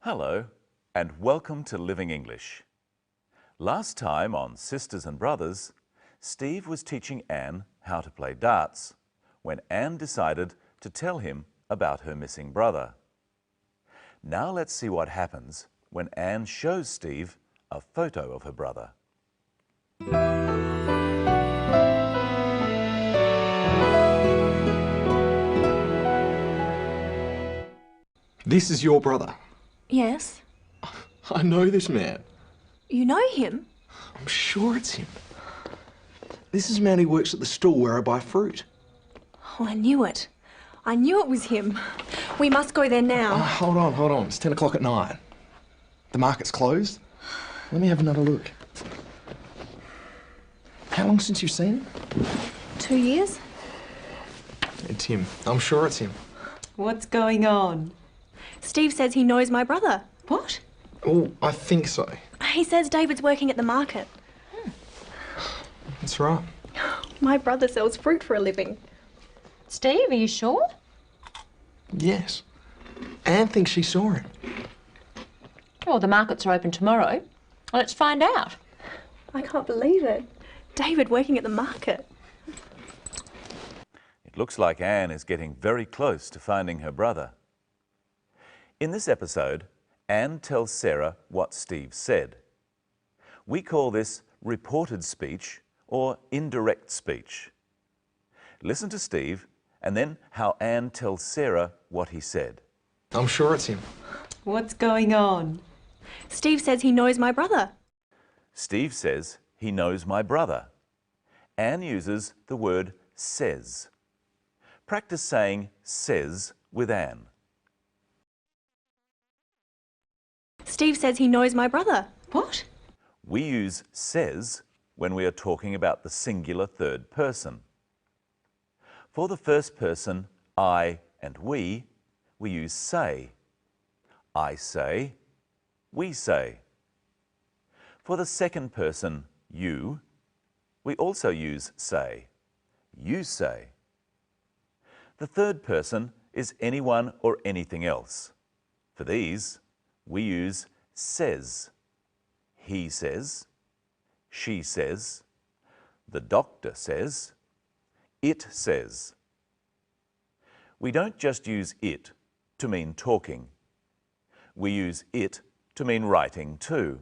Hello and welcome to Living English. Last time on Sisters and Brothers, Steve was teaching Anne how to play darts when Anne decided to tell him about her missing brother. Now let's see what happens when Anne shows Steve a photo of her brother. This is your brother. Yes. I know this man. You know him? I'm sure it's him. This is a man who works at the store where I buy fruit. Oh, I knew it. I knew it was him. We must go there now. Hold on. It's 10 o'clock at night. The market's closed. Let me have another look. How long since you've seen him? 2 years? It's him. I'm sure it's him. What's going on? Steve says he knows my brother. What? Oh, I think so. He says David's working at the market. That's right. My brother sells fruit for a living. Steve, are you sure? Yes. Anne thinks she saw him. Well, the markets are open tomorrow. Let's find out. I can't believe it. David working at the market. It looks like Anne is getting very close to finding her brother. In this episode, Anne tells Sarah what Steve said. We call this reported speech or indirect speech. Listen to Steve and then how Anne tells Sarah what he said. I'm sure it's him. What's going on? Steve says he knows my brother. Steve says he knows my brother. Anne uses the word says. Practice saying says with Anne. Steve says he knows my brother. What? We use says when we are talking about the singular third person. For the first person, I and we use say. I say, we say. For the second person, you, we also use say. You say. The third person is anyone or anything else. For these, we use says. He says, she says, the doctor says, it says. We don't just use it to mean talking. We use it to mean writing too.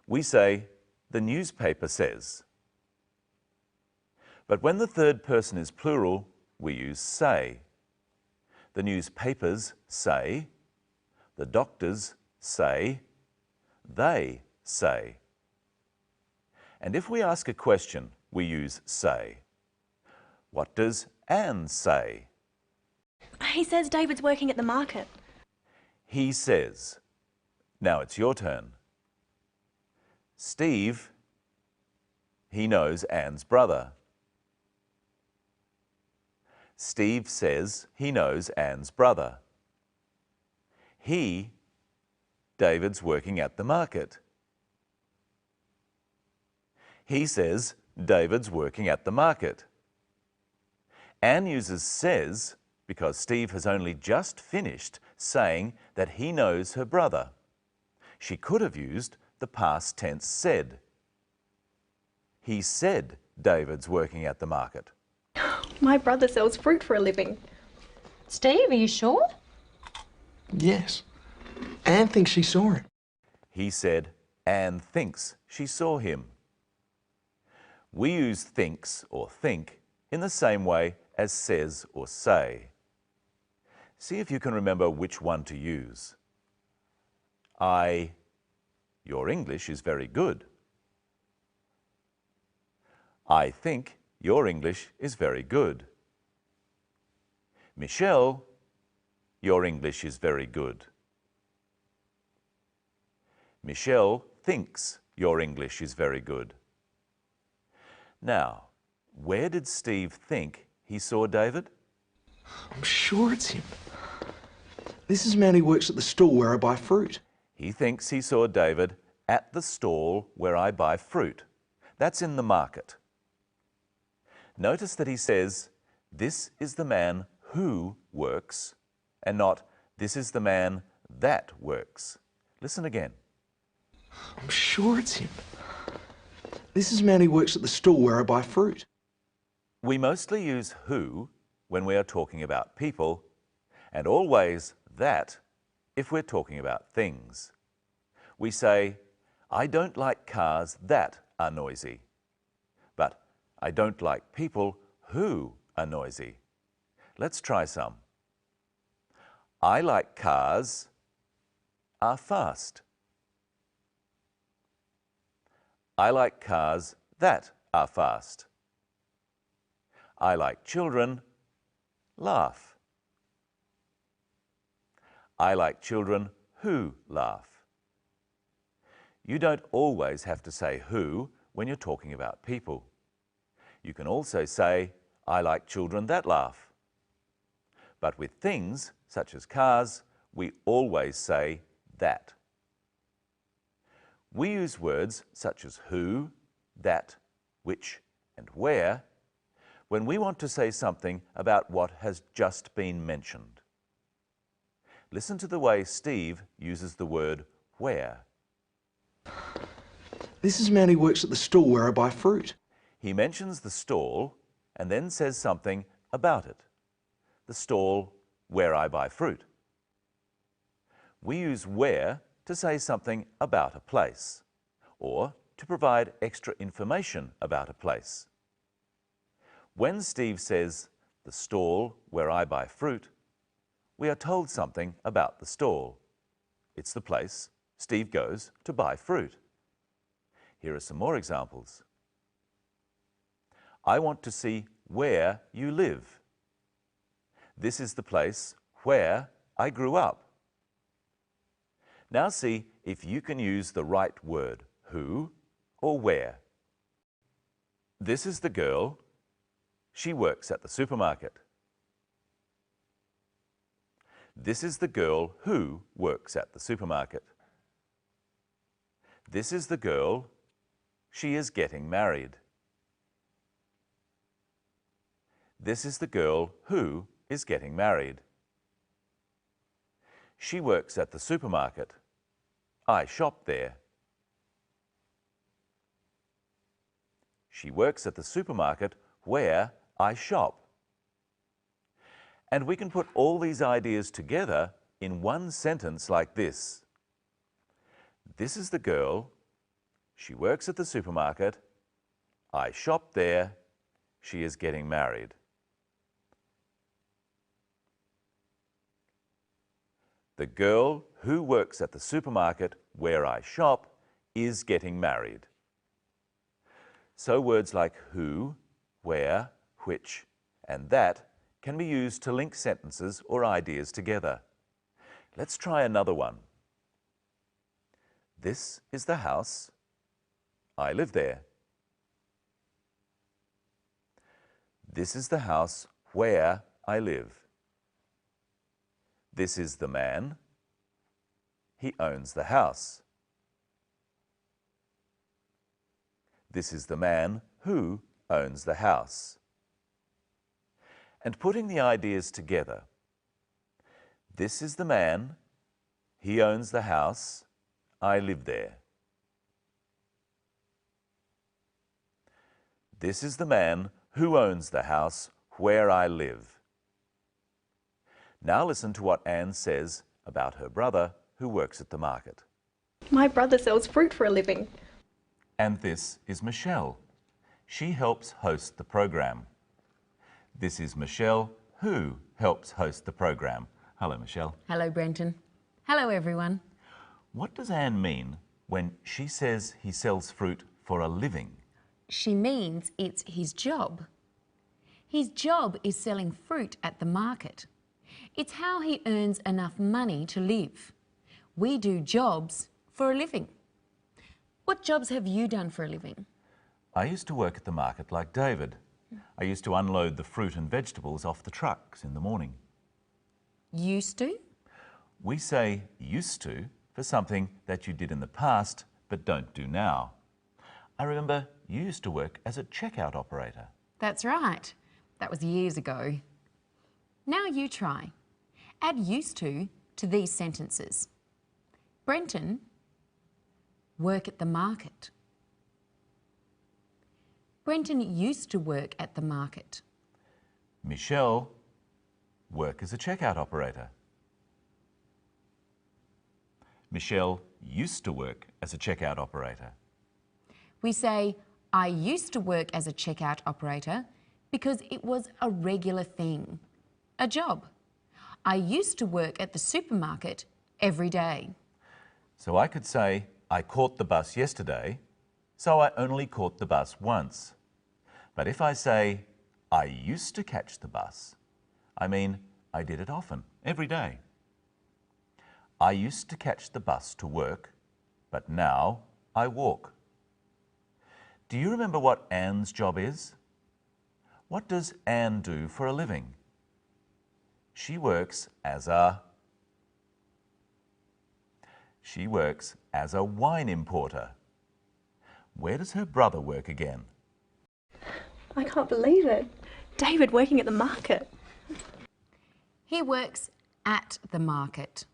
We say, the newspaper says. But when the third person is plural, we use say. The newspapers say, the doctors say, they say. And if we ask a question, we use say. What does Anne say? He says David's working at the market. He says. Now it's your turn. Steve, he knows Anne's brother. Steve says he knows Anne's brother. He, David's working at the market. He says David's working at the market. Anne uses says because Steve has only just finished saying that he knows her brother. She could have used the past tense said. He said David's working at the market. My brother sells fruit for a living. Steve, are you sure? Yes. Anne thinks she saw him. He said Anne thinks she saw him. We use thinks or think in the same way as says or say. See if you can remember which one to use. Your English is very good. I think your English is very good. Michelle, your English is very good. Michelle thinks your English is very good. Now, where did Steve think he saw David? I'm sure it's him. This is a man who works at the store where I buy fruit. He thinks he saw David at the stall where I buy fruit. That's in the market. Notice that he says, this is the man who works, and not, this is the man that works. Listen again. I'm sure it's him. This is a man who works at the store where I buy fruit. We mostly use who when we are talking about people, and always that if we're talking about things. We say, I don't like cars that are noisy, but I don't like people who are noisy. Let's try some. I like cars are fast. I like cars that are fast. I like children laugh. I like children who laugh. You don't always have to say who when you're talking about people. You can also say, I like children that laugh. But with things, such as cars, we always say that. We use words such as who, that, which, and where when we want to say something about what has just been mentioned. Listen to the way Steve uses the word where. This is a man who works at the store where I buy fruit. He mentions the stall and then says something about it. The stall where I buy fruit. We use where to say something about a place, or to provide extra information about a place. When Steve says, the stall where I buy fruit, we are told something about the stall. It's the place Steve goes to buy fruit. Here are some more examples. I want to see where you live. This is the place where I grew up. Now see if you can use the right word, who or where. This is the girl. She works at the supermarket. This is the girl who works at the supermarket. This is the girl. She is getting married. This is the girl who is getting married. She works at the supermarket. I shop there. She works at the supermarket where I shop. And we can put all these ideas together in one sentence like this. This is the girl. She works at the supermarket. I shop there. She is getting married. The girl who works at the supermarket where I shop is getting married. So words like who, where, which, and that can be used to link sentences or ideas together. Let's try another one. This is the house. I live there. This is the house where I live. This is the man. He owns the house. This is the man who owns the house. And putting the ideas together. This is the man. He owns the house. I live there. This is the man who owns the house where I live. Now listen to what Anne says about her brother who works at the market. My brother sells fruit for a living. And this is Michelle. She helps host the program. This is Michelle who helps host the program. Hello, Michelle. Hello, Brenton. Hello, everyone. What does Anne mean when she says he sells fruit for a living? She means it's his job. His job is selling fruit at the market. It's how he earns enough money to live. We do jobs for a living. What jobs have you done for a living? I used to work at the market like David. I used to unload the fruit and vegetables off the trucks in the morning. Used to? We say used to for something that you did in the past but don't do now. I remember you used to work as a checkout operator. That's right. That was years ago. Now you try. Add used to to these sentences. Brenton, work at the market. Brenton used to work at the market. Michelle, work as a checkout operator. Michelle used to work as a checkout operator. We say, I used to work as a checkout operator because it was a regular thing, a job. I used to work at the supermarket every day. So I could say, I caught the bus yesterday, so I only caught the bus once. But if I say, I used to catch the bus, I mean I did it often, every day. I used to catch the bus to work, but now I walk. Do you remember what Anne's job is? What does Anne do for a living? She works as a wine importer. Where does her brother work again? I can't believe it. David working at the market. He works at the market.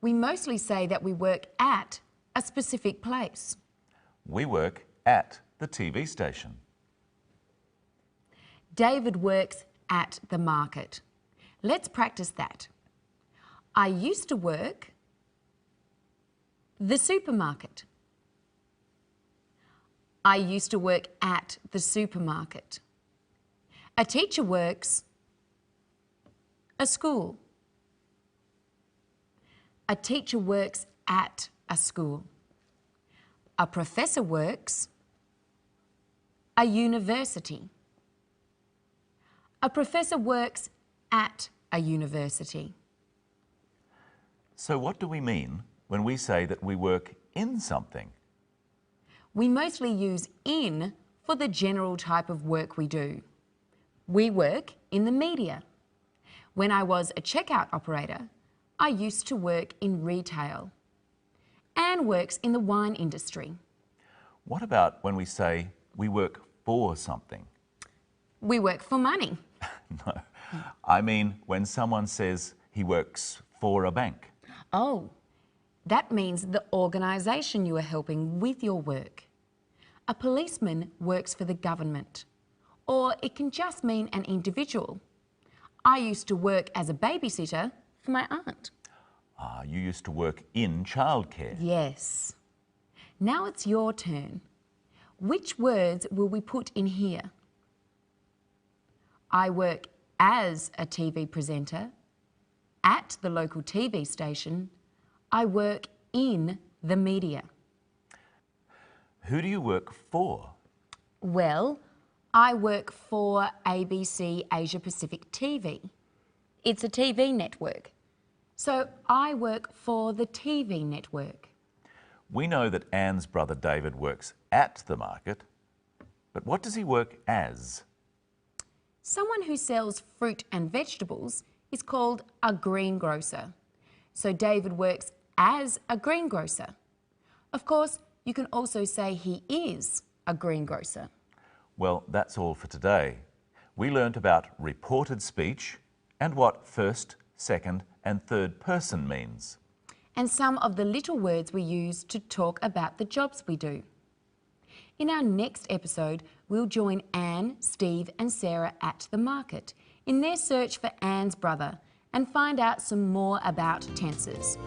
We mostly say that we work at a specific place. We work at the TV station. David works at the market. Let's practice that. I used to work the supermarket. I used to work at the supermarket. A teacher works a school. A teacher works at a school. A professor works a university. A professor works at a university. So what do we mean when we say that we work in something? We mostly use in for the general type of work we do. We work in the media. When I was a checkout operator, I used to work in retail. Anne works in the wine industry. What about when we say we work for something? We work for money. No, I mean when someone says he works for a bank. Oh, that means the organisation you are helping with your work. A policeman works for the government. Or it can just mean an individual. I used to work as a babysitter for my aunt. Ah, you used to work in childcare. Yes. Now it's your turn. Which words will we put in here? I work as a TV presenter at the local TV station. I work in the media. Who do you work for? Well, I work for ABC Asia Pacific TV. It's a TV network. So I work for the TV network. We know that Anne's brother David works at the market, but what does he work as? Someone who sells fruit and vegetables is called a greengrocer. So David works as a greengrocer. Of course, you can also say he is a greengrocer. Well, that's all for today. We learnt about reported speech and what first, second and third person means. And some of the little words we use to talk about the jobs we do. In our next episode, we'll join Anne, Steve and Sarah at the market in their search for Anne's brother and find out some more about tenses.